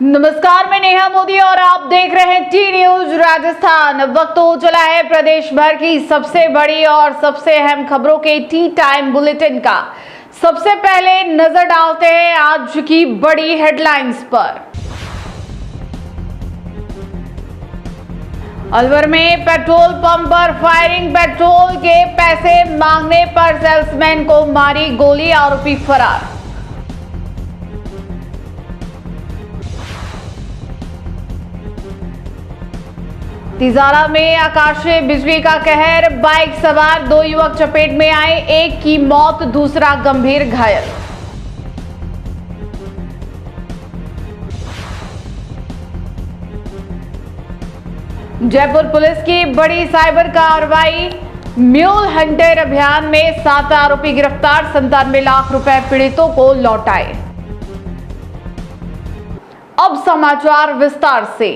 नमस्कार, मैं नेहा मोदी और आप देख रहे हैं टी न्यूज राजस्थान। वक्त हो चला है प्रदेश भर की सबसे बड़ी और सबसे अहम खबरों के टी टाइम बुलेटिन का। सबसे पहले नजर डालते हैं आज की बड़ी हेडलाइंस पर। अलवर में पेट्रोल पंप पर फायरिंग, पेट्रोल के पैसे मांगने पर सेल्समैन को मारी गोली, आरोपी फरार। तिजारा में आकाशीय बिजली का कहर, बाइक सवार 2 युवक चपेट में आए, एक की मौत, दूसरा गंभीर घायल। जयपुर पुलिस की बड़ी साइबर कार्रवाई, म्यूल हंटर अभियान में 7 आरोपी गिरफ्तार, 97 लाख रुपए पीड़ितों को लौटाए। अब समाचार विस्तार से।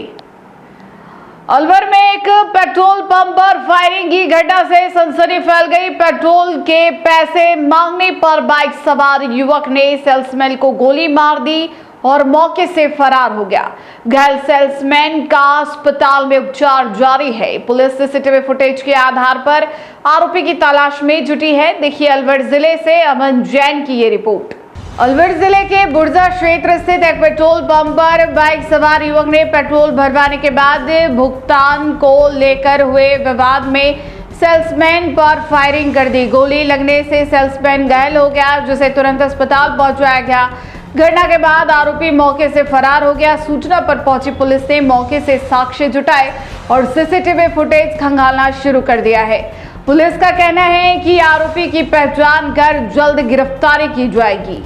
अलवर में एक पेट्रोल पंप पर फायरिंग की घटना से सनसनी फैल गई। पेट्रोल के पैसे मांगने पर बाइक सवार युवक ने सेल्समैन को गोली मार दी और मौके से फरार हो गया। घायल सेल्समैन का अस्पताल में उपचार जारी है। पुलिस सीसीटीवी फुटेज के आधार पर आरोपी की तलाश में जुटी है। देखिए अलवर जिले से अमन जैन की ये रिपोर्ट। अलवर जिले के बुर्जा क्षेत्र स्थित एक पेट्रोल पंप पर बाइक सवार युवक ने पेट्रोल भरवाने के बाद भुगतान को लेकर हुए विवाद में सेल्समैन पर फायरिंग कर दी। गोली लगने से सेल्समैन घायल हो गया, जिसे तुरंत अस्पताल पहुंचाया गया। घटना के बाद आरोपी मौके से फरार हो गया। सूचना पर पहुंची पुलिस ने मौके से साक्ष्य जुटाए और सीसीटीवी फुटेज खंगालना शुरू कर दिया है। पुलिस का कहना है कि आरोपी की पहचान कर जल्द गिरफ्तारी की जाएगी।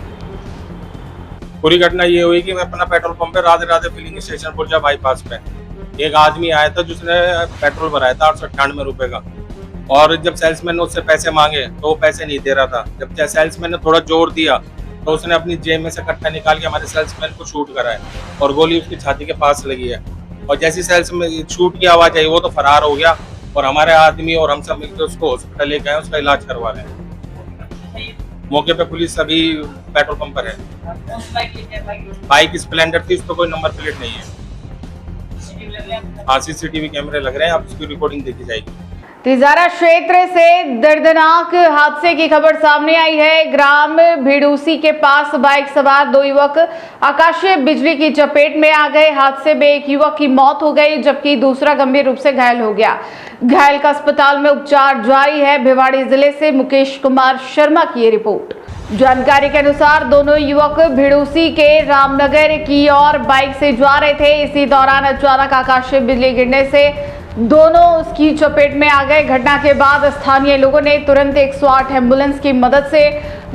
पूरी घटना ये हुई कि मैं अपना पेट्रोल पंप पे राधे राधे फिलिंग स्टेशन पुरजा बाईपास पे एक आदमी आया था जिसने पेट्रोल भराया था 898 रुपए का, और जब सेल्समैन ने उससे पैसे मांगे तो वो पैसे नहीं दे रहा था। जब सेल्समैन ने थोड़ा जोर दिया तो उसने अपनी जेब में से कट्टा निकाल के हमारे सेल्समैन को शूट करा है और गोली उसकी छाती के पास लगी है। और जैसी सेल्समैन शूट की आवाज आई वो तो फरार हो गया और हमारे आदमी और हम सब मिलकर उसको हॉस्पिटल लेके आए, उसका इलाज करवा रहे हैं। मौके पे पुलिस अभी पेट्रोल पंप पर है। बाइक स्प्लेंडर थी, उस पर कोई नंबर प्लेट नहीं है। हाँ, सीसीटीवी कैमरे लग रहे हैं, अब उसकी रिकॉर्डिंग देखी जाएगी। तिजारा क्षेत्र से दर्दनाक हादसे की खबर सामने आई है। ग्राम भिड़ूसी के पास बाइक सवार 2 युवक आकाशीय बिजली की चपेट में आ गए। हादसे में एक युवक की मौत हो गई, जबकि दूसरा गंभीर रूप से घायल हो गया। घायल का अस्पताल में उपचार जारी है। भिवाड़ी जिले से मुकेश कुमार शर्मा की ये रिपोर्ट। जानकारी के अनुसार दोनों युवक भिड़ूसी के रामनगर की ओर बाइक से जा रहे थे। इसी दौरान अचानक आकाशीय बिजली गिरने से दोनों उसकी चपेट में आ गए। घटना के बाद स्थानीय लोगों ने तुरंत 108 एम्बुलेंस की मदद से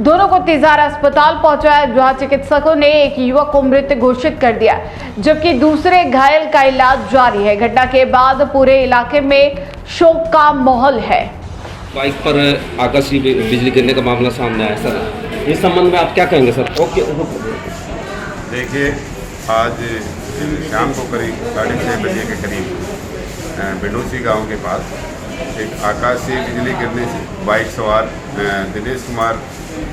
दोनों को तिजारा अस्पताल पहुंचाया, जहां चिकित्सकों ने एक युवक को मृत घोषित कर दिया, जबकि दूसरे घायल का इलाज जारी है। घटना के बाद पूरे इलाके में शोक का माहौल है। बाइक पर आकाशीय बिजली गिरने का मामला सामने आया सर, इस संबंध में आप क्या कहेंगे सर? ओके, देखिए, आज शाम को करीब 6:30 बजे के करीब बिडोसी गांव के पास एक आकाशीय बिजली गिरने से बाइक सवार दिनेश कुमार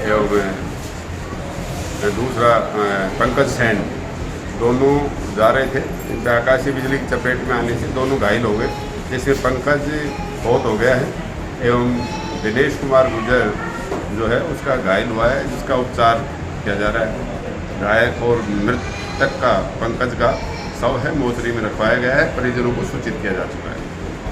एवं दूसरा पंकज सैन दोनों जा रहे थे। इनके आकाशीय बिजली की चपेट में आने से दोनों घायल हो गए, जिसमें पंकज बहुत हो गया है एवं दिनेश कुमार गुजर जो है उसका घायल हुआ है, जिसका उपचार किया जा रहा है। घायल और मृतक का पंकज का शव है मोचरी में रखवाया गया है, परिजनों को सूचित किया जा चुका है।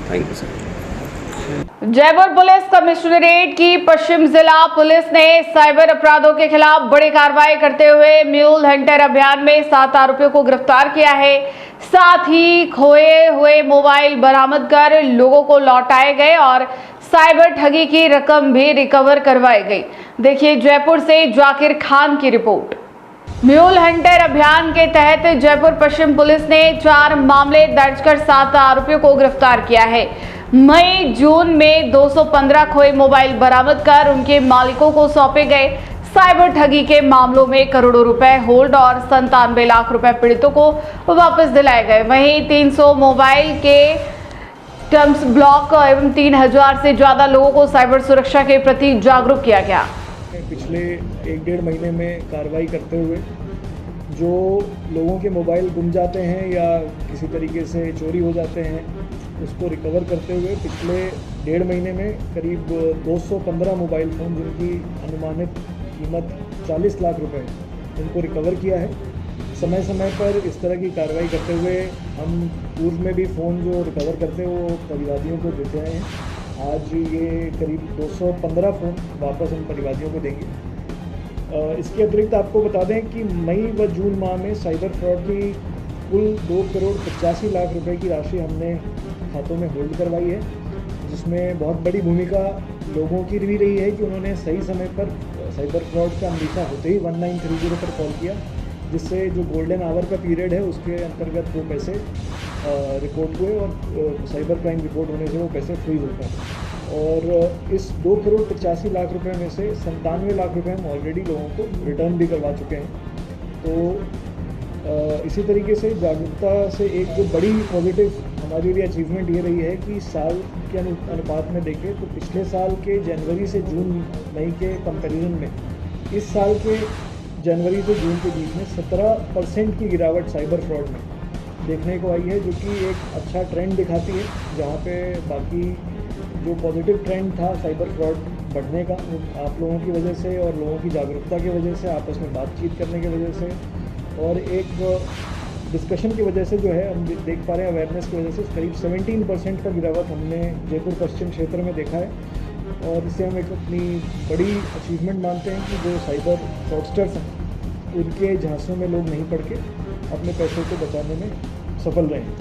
Thank you sir. Jaipur police commissionerate की पश्चिम जिला पुलिस ने साइबर अपराधों के खिलाफ बड़ी कार्रवाई करते हुए म्यूल हंटर अभियान में 7 आरोपियों को गिरफ्तार किया है। साथ ही खोए हुए मोबाइल बरामद कर लोगों को लौटाए गए और साइबर ठगी की रकम भी रिकवर करवाई गई। देखिए जयपुर से जाकिर खान की रिपोर्ट। म्यूल हंटर अभियान के तहत जयपुर पश्चिम पुलिस ने 4 मामले दर्ज कर 7 आरोपियों को गिरफ्तार किया है। मई जून में 215 खोए मोबाइल बरामद कर उनके मालिकों को सौंपे गए। साइबर ठगी के मामलों में करोड़ों रुपए होल्ड और 97 लाख रुपए पीड़ितों को वापस दिलाए गए। वहीं 300 मोबाइल के टर्म्स ब्लॉक एवं 3000 से ज्यादा लोगों को साइबर सुरक्षा के प्रति जागरूक किया गया। पिछले 1-1.5 महीने में कार्रवाई करते हुए जो लोगों के मोबाइल गुम जाते हैं या किसी तरीके से चोरी हो जाते हैं उसको रिकवर करते हुए पिछले 1.5 महीने में करीब 215 मोबाइल फ़ोन जिनकी अनुमानित कीमत 40 लाख रुपए है उनको रिकवर किया है। समय समय पर इस तरह की कार्रवाई करते हुए हम पूर्व में भी फ़ोन जो रिकवर करते हैं वो परिवादियों को देते आए हैं। आज ये करीब 215 फ़ोन वापस हम परिवादियों को देंगे। इसके अतिरिक्त आपको बता दें कि मई व जून माह में साइबर फ्रॉड की कुल 2,85,00,000 रुपए की राशि हमने खातों में होल्ड करवाई है, जिसमें बहुत बड़ी भूमिका लोगों की भी रही है कि उन्होंने सही समय पर साइबर फ्रॉड का अंदेशा होते ही 1930 पर कॉल किया, जिससे जो गोल्डन आवर का पीरियड है उसके अंतर्गत वो पैसे रिपोर्ट हुए और साइबर क्राइम रिपोर्ट होने से वो पैसे फ्रीज होते हैं। और इस 2,85,00,000 रुपए में से 97 लाख रुपए हम ऑलरेडी लोगों को रिटर्न भी करवा चुके हैं। तो इसी तरीके से जागरूकता से एक जो बड़ी पॉजिटिव हमारे लिए अचीवमेंट ये रही है कि साल के अनुपात में देखें तो पिछले साल के जनवरी से जून मई के कंपैरिजन में इस साल के जनवरी से जून के बीच में 17% की गिरावट साइबर फ्रॉड में देखने को आई है, जो कि एक अच्छा ट्रेंड दिखाती है। जहाँ पे बाकी जो पॉजिटिव ट्रेंड था साइबर फ्रॉड बढ़ने का आप लोगों की वजह से और लोगों की जागरूकता की वजह से, आपस में बातचीत करने की वजह से और एक डिस्कशन की वजह से जो है हम देख पा रहे हैं, अवेयरनेस की वजह से करीब 17% का गिरावट हमने जयपुर पश्चिम क्षेत्र में देखा है। और इससे हम एक अपनी बड़ी अचीवमेंट मानते हैं कि जो साइबर फ्रॉडस्टर्स हैं उनके झांसों में लोग नहीं पड़ के अपने पैसों को बचाने में सफल रहे हैं।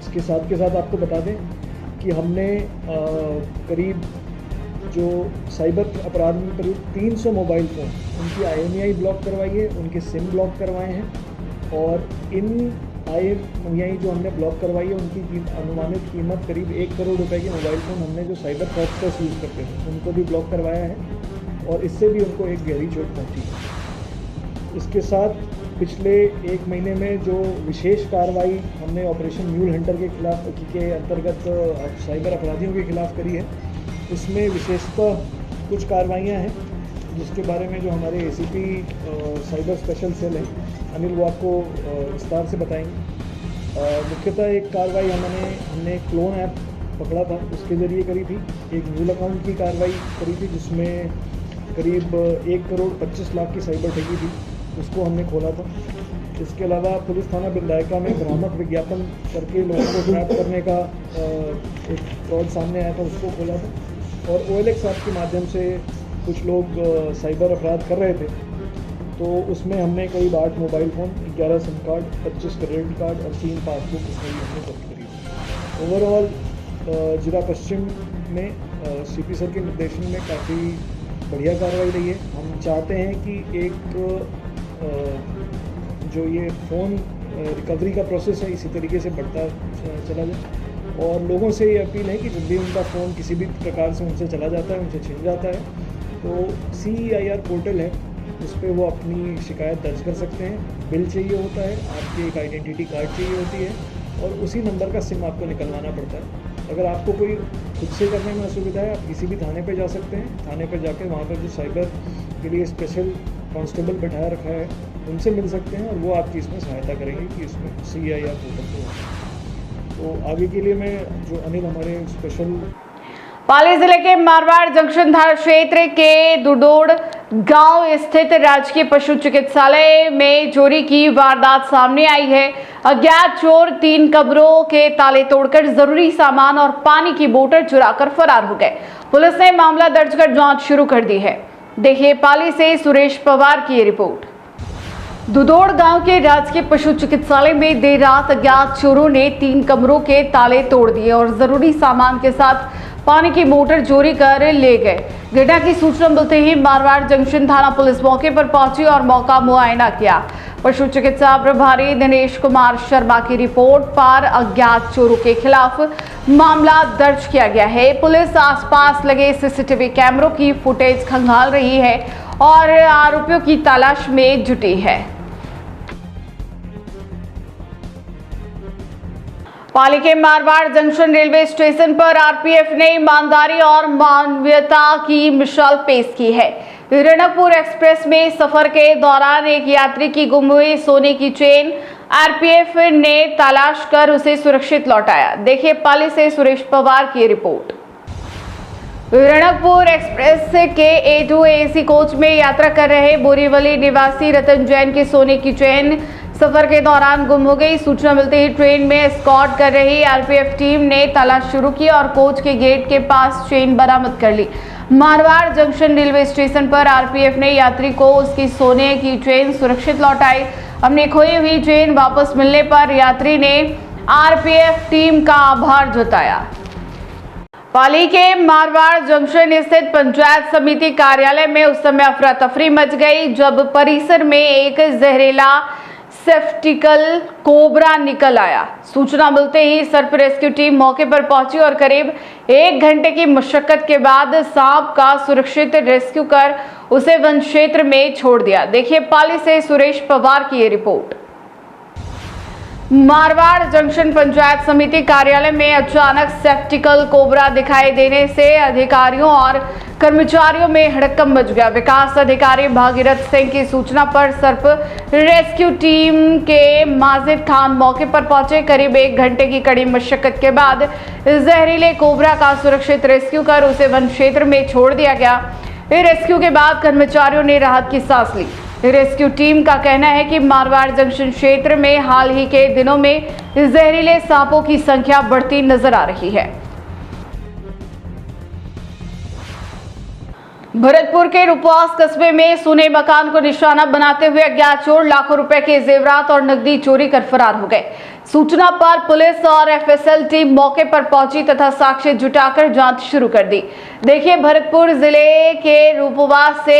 इसके साथ आपको बता दें कि हमने करीब जो साइबर अपराध में करीब 300 मोबाइल फ़ोन उनकी IMEI ब्लॉक करवाई है, उनके सिम ब्लॉक करवाए हैं और इन IMEI जो हमने ब्लॉक करवाई है उनकी अनुमानित कीमत करीब 1 करोड़ रुपए के मोबाइल फ़ोन हमने जो साइबर फ्रॉडस्टर्स यूज़ करते हैं उनको भी ब्लॉक करवाया है और इससे भी उनको एक गहरी चोट पहुँची है। इसके साथ पिछले 1 महीने में जो विशेष कार्रवाई हमने ऑपरेशन म्यूल हंटर के खिलाफ के अंतर्गत साइबर अपराधियों के खिलाफ करी है, उसमें विशेषतः कुछ कार्रवाइयाँ हैं जिसके बारे में जो हमारे ACP साइबर स्पेशल सेल हैं अनिल वो आपको विस्तार से बताएंगे। मुख्यतः एक कार्रवाई हमने एक क्लोन ऐप पकड़ा था, उसके ज़रिए करी थी। एक म्यूल अकाउंट की कार्रवाई करी थी जिसमें करीब 1 करोड़ 25 लाख की साइबर ठगी थी, उसको हमने खोला था। इसके अलावा पुलिस थाना बिंदायका में भ्रामक विज्ञापन करके लोगों को ट्रैप करने का एक फ्रॉड सामने आया था, उसको खोला था। और OLX ऐप के माध्यम से कुछ लोग साइबर अपराध कर रहे थे, तो उसमें हमने करीब 8 mobile phone, 11 SIM card, 25 credit card और 3 पासबुक इसमें भी हमने जब्त करी थी। ओवरऑल जिला पश्चिम में CP सर के निर्देशन में काफ़ी बढ़िया कार्रवाई रही है। हम चाहते हैं कि एक जो ये फ़ोन रिकवरी का प्रोसेस है इसी तरीके से बढ़ता चला जाए और लोगों से ये अपील है कि जब भी उनका फ़ोन किसी भी प्रकार से उनसे चला जाता है, उनसे छिन जाता है, तो CEIR पोर्टल है, उस पर वो अपनी शिकायत दर्ज कर सकते हैं। बिल चाहिए होता है, आपकी एक आइडेंटिटी कार्ड चाहिए होती है और उसी नंबर का सिम आपको निकलवाना पड़ता है। अगर आपको कोई खुद से करने में असुविधा है, आप किसी भी थाने पे जा सकते हैं। थाने पर जाकर वहाँ पर जो साइबर के लिए स्पेशल कांस्टेबल बैठाया रखा है उनसे मिल सकते हैं और वो आपकी इसमें सहायता करेंगे कि इसमें CEIR पोर्टल से। तो आगे के लिए मैं जो अनिल हमारे स्पेशल पाली जिले के मारवाड़ जंक्शन थाना क्षेत्र के दुडोड़ गांव स्थित राजकीय पशु चिकित्सालय में चोरी की वारदात सामने आई है। अज्ञात चोर 3 कमरों के ताले तोड़कर जरूरी सामान और पानी की बोतल चुराकर फरार हो गए। पुलिस ने मामला दर्ज कर जांच शुरू कर दी है। देखिए पाली से सुरेश पवार की रिपोर्ट। दुदोड़ गांव के राजकीय पशु चिकित्सालय में देर रात अज्ञात चोरों ने 3 कमरों के ताले तोड़ दिए और जरूरी सामान के साथ पानी की मोटर चोरी कर ले गए। घटना की सूचना मिलते ही मारवाड़ जंक्शन थाना पुलिस मौके पर पहुंची और मौका मुआयना किया। पशु चिकित्सा प्रभारी दिनेश कुमार शर्मा की रिपोर्ट पर अज्ञात चोरों के खिलाफ मामला दर्ज किया गया है। पुलिस आसपास लगे CCTV कैमरों की फुटेज खंगाल रही है और आरोपियों की तलाश में जुटी है। पाली के मारवाड़ जंक्शन रेलवे स्टेशन पर RPF ने ईमानदारी और मानवीयता की मिसाल पेश की है। रणकपुर एक्सप्रेस में सफर के दौरान एक यात्री की गुम हुई सोने की चेन आरपीएफ ने तलाश कर उसे सुरक्षित लौटाया। देखिए पाली से सुरेश पवार की रिपोर्ट। रणकपुर एक्सप्रेस के A2 AC कोच में यात्रा कर रहे बोरीवली निवासी रतन जैन की सोने की चेन सफर के दौरान गुम हो गई। सूचना मिलते ही ट्रेन में एस्कॉर्ट कर रही आरपीएफ टीम ने तलाश शुरू की और कोच के गेट के पास चेन बरामद कर ली। मारवाड़ जंक्शन रेलवे स्टेशन पर आरपीएफ ने यात्री को उसकी सोने की चेन सुरक्षित लौटाई। अपनी खोई हुई चेन वापस मिलने पर यात्री ने आरपीएफ टीम का आभार जताया। पाली के मारवाड़ जंक्शन स्थित पंचायत समिति कार्यालय में उस समय अफरा तफरी मच गई जब परिसर में एक जहरीला सेफ्टिकल कोबरा निकल आया। सूचना मिलते ही सर्फ रेस्क्यू टीम मौके पर पहुंची और करीब 1 घंटे की मशक्कत के बाद सांप का सुरक्षित रेस्क्यू कर उसे वन क्षेत्र में छोड़ दिया। देखिए पाली से सुरेश पवार की ये रिपोर्ट। मारवाड़ जंक्शन पंचायत समिति कार्यालय में अचानक सेफ्टिकल कोबरा दिखाई देने से अधिकारियों और कर्मचारियों में हड़कंप मच गया। विकास अधिकारी भागीरथ सिंह की सूचना पर सर्फ रेस्क्यू टीम के माजिद खान मौके पर पहुंचे। करीब 1 घंटे की कड़ी मशक्कत के बाद जहरीले कोबरा का सुरक्षित रेस्क्यू कर उसे वन क्षेत्र में छोड़ दिया गया। रेस्क्यू के बाद कर्मचारियों ने राहत की सांस ली। रेस्क्यू टीम का कहना है कि मारवाड़ जंक्शन क्षेत्र में हाल ही के दिनों में जहरीले सांपों की संख्या बढ़ती नजर आ रही है। भरतपुर के रूपवास कस्बे में सुने मकान को निशाना बनाते हुए अज्ञात चोर लाखों रुपए के जेवरात और नकदी चोरी कर फरार हो गए। सूचना पर पुलिस और एफएसएल टीम मौके पर पहुंची तथा साक्ष्य जुटाकर जांच शुरू कर दी। देखिए भरतपुर जिले के रूपवास से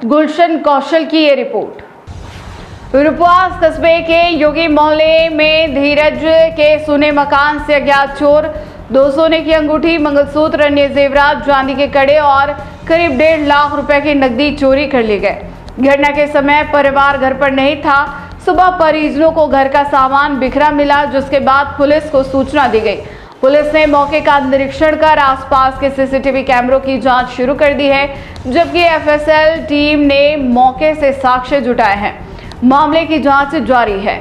गुलशन कौशल की ये रिपोर्ट। रूपवास कस्बे के योगी मोहल्ले में धीरज के सुने मकान से अज्ञात चोर 2 सोने की अंगूठी, मंगलसूत्र, अन्य जेवरात, चांदी के कड़े और करीब 1.5 लाख रुपए की नकदी चोरी कर लिए गए। घटना के समय परिवार घर पर नहीं था। सुबह परिजनों को घर का सामान बिखरा मिला, जिसके बाद पुलिस को सूचना दी गई। पुलिस ने मौके का निरीक्षण कर आसपास के सीसीटीवी कैमरों की जांच शुरू कर दी है, जबकि एफएसएल टीम ने मौके से साक्ष्य जुटाए हैं। मामले की जांच जारी है।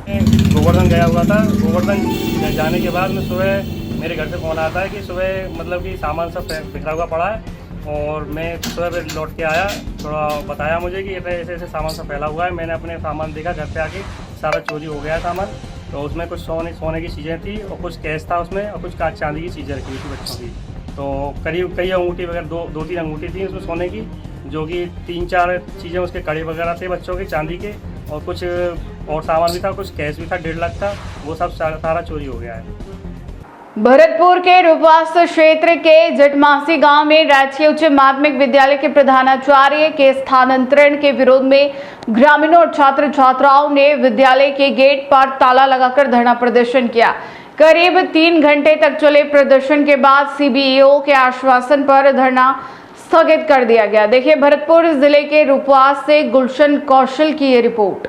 गोवर्धन गया हुआ था। गोवर्धन जाने के बाद में सुबह मेरे घर से फ़ोन आता है कि सुबह मतलब कि सामान सब बिखरा हुआ पड़ा है और मैं सुबह लौट के आया, थोड़ा बताया मुझे कि ऐसे ऐसे सामान सब फैला हुआ है। मैंने अपने सामान देखा, घर पे आके सारा चोरी हो गया सामान। तो उसमें कुछ सोने की चीज़ें थी और कुछ कैश था उसमें और कुछ चांदी की चीज़ें रखी हुई थी बच्चों की। तो करीब कई अंगूठी वगैरह 2-3 अंगूठी थी उसमें सोने की, जो कि 3-4 चीज़ें उसके कड़े वगैरह थे बच्चों के चांदी के, और कुछ और सामान भी था, कुछ कैश भी था 1.5 लाख था। वो सब सारा चोरी हो गया है। भरतपुर के रूपवास क्षेत्र के जटमासी गांव में राजकीय उच्च माध्यमिक विद्यालय के प्रधानाचार्य के स्थानांतरण के विरोध में ग्रामीणों और छात्र छात्राओं ने विद्यालय के गेट पर ताला लगाकर धरना प्रदर्शन किया। करीब 3 घंटे तक चले प्रदर्शन के बाद सीबीईओ के आश्वासन पर धरना स्थगित कर दिया गया। देखिए भरतपुर जिले के रूपवास से गुलशन कौशल की ये रिपोर्ट।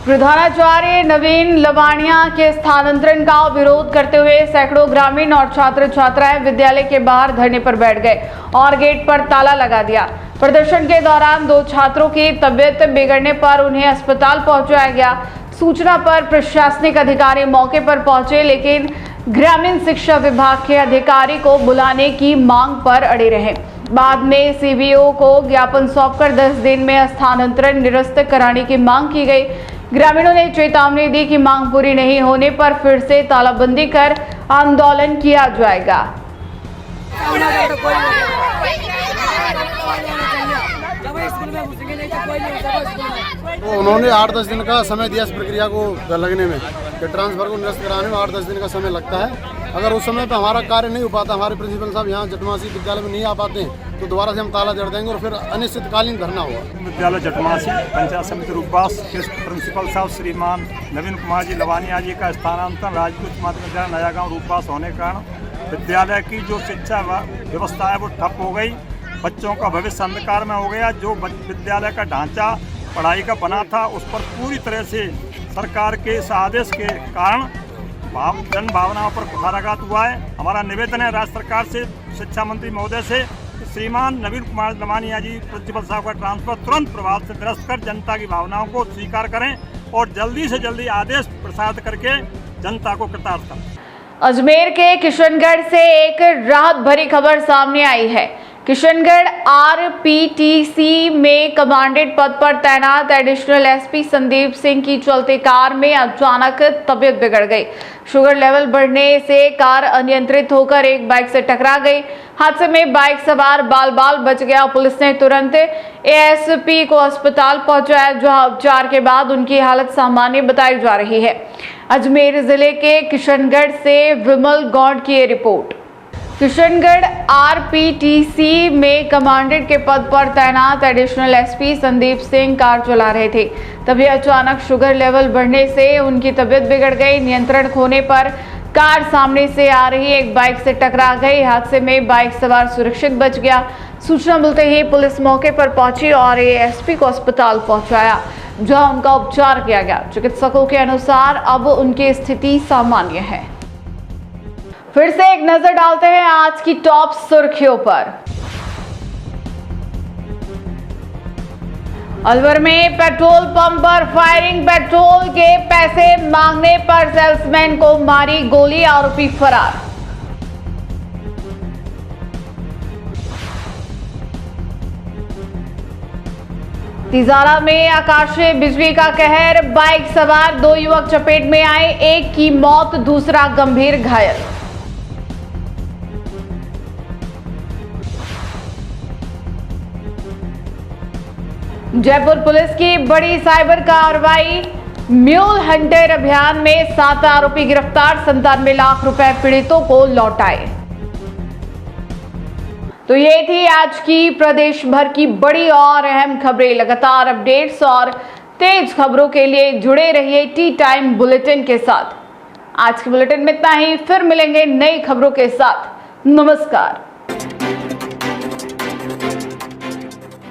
प्रधानाचार्य नवीन लवानिया के स्थानांतरण का विरोध करते हुए सैकड़ों ग्रामीण और छात्र छात्राएं विद्यालय के बाहर धरने पर बैठ गए और गेट पर ताला लगा दिया। प्रदर्शन के दौरान 2 छात्रों की तबीयत बिगड़ने पर उन्हें अस्पताल पहुंचाया गया। सूचना पर प्रशासनिक अधिकारी मौके पर पहुंचे, लेकिन ग्रामीण शिक्षा विभाग के अधिकारी को बुलाने की मांग पर अड़े रहे। बाद में सीबीओ को ज्ञापन सौंपकर 10 दिन में स्थानांतरण निरस्त कराने की मांग की गई। ग्रामीणों ने चेतावनी दी कि मांग पूरी नहीं होने पर फिर से तालाबंदी कर आंदोलन किया जाएगा। तो उन्होंने 8-10 दिन का समय दिया इस प्रक्रिया को लगने में, कि ट्रांसफर को निरस्त कराने में 8-10 दिन का समय लगता है। अगर उस समय पे हमारा कार्य नहीं हो पाता, हमारे प्रिंसिपल साहब यहाँ जटमासी विद्यालय में नहीं आ पाते हैं, तो दोबारा से हम ताला जड़ देंगे और फिर अनिश्चितकालीन धरना होगा। विद्यालय जटमासी पंचायत समिति रूपवास के प्रिंसिपल साहब श्रीमान नवीन कुमार जी लवानिया जी का स्थानांतरण राजकीय उच्च माध्यमिक विद्यालय नया गाँव रूपवास होने के कारण विद्यालय की जो शिक्षा व्यवस्था है वो ठप हो गई। बच्चों का भविष्य अंधकार में हो गया। जो विद्यालय का ढांचा पढ़ाई का बना था उस पर पूरी तरह से सरकार के इस आदेश के कारण जन भावनाओं पर कुठाराघात हुआ है। हमारा निवेदन है राज्य सरकार से, शिक्षा मंत्री महोदय से, श्रीमान नवीन कुमार लवानिया जी प्रिंसिपल साहब का ट्रांसफर तुरंत प्रभाव से निरस्त कर जनता की भावनाओं को स्वीकार करें और जल्दी से जल्दी आदेश प्रसारित करके जनता को कृतार्थ करें। अजमेर के किशनगढ़ से एक राहत भरी खबर सामने आई है। किशनगढ़ आरपीटीसी में कमांडेंट पद पर तैनात एडिशनल एसपी संदीप सिंह की चलती कार में अचानक तबीयत बिगड़ गई। शुगर लेवल बढ़ने से कार अनियंत्रित होकर एक बाइक से टकरा गई। हादसे में बाइक सवार बाल बाल बच गया। पुलिस ने तुरंत एएसपी को अस्पताल पहुंचाया, जहां उपचार के बाद उनकी हालत सामान्य बताई जा रही है। अजमेर जिले के किशनगढ़ से विमल गौड़ की रिपोर्ट। किशनगढ़ आरपीटीसी में कमांडेंट के पद पर तैनात additional SP Sandeep Singh car चला रहे थे, तभी अचानक शुगर लेवल बढ़ने से उनकी तबीयत बिगड़ गई। नियंत्रण खोने पर कार सामने से आ रही एक बाइक से टकरा गई। हादसे में बाइक सवार सुरक्षित बच गया। सूचना मिलते ही पुलिस मौके पर पहुंची और एएसपी को अस्पताल पहुंचाया, जहां उनका उपचार किया गया। चिकित्सकों के अनुसार अब उनकी स्थिति सामान्य है। फिर से एक नजर डालते हैं आज की टॉप सुर्खियों पर। अलवर में पेट्रोल पंप पर फायरिंग, पेट्रोल के पैसे मांगने पर सेल्समैन को मारी गोली, आरोपी फरार। तिजारा में आकाशीय बिजली का कहर, बाइक सवार 2 युवक चपेट में आए, एक की मौत, दूसरा गंभीर घायल। जयपुर पुलिस की बड़ी साइबर कार्रवाई, म्यूल हंटर अभियान में 7 आरोपी गिरफ्तार, 97 लाख रुपए पीड़ितों को लौटाए। तो ये थी आज की प्रदेश भर की बड़ी और अहम खबरें। लगातार अपडेट्स और तेज खबरों के लिए जुड़े रहिए टी टाइम बुलेटिन के साथ। आज के बुलेटिन में इतना ही, फिर मिलेंगे नई खबरों के साथ। नमस्कार।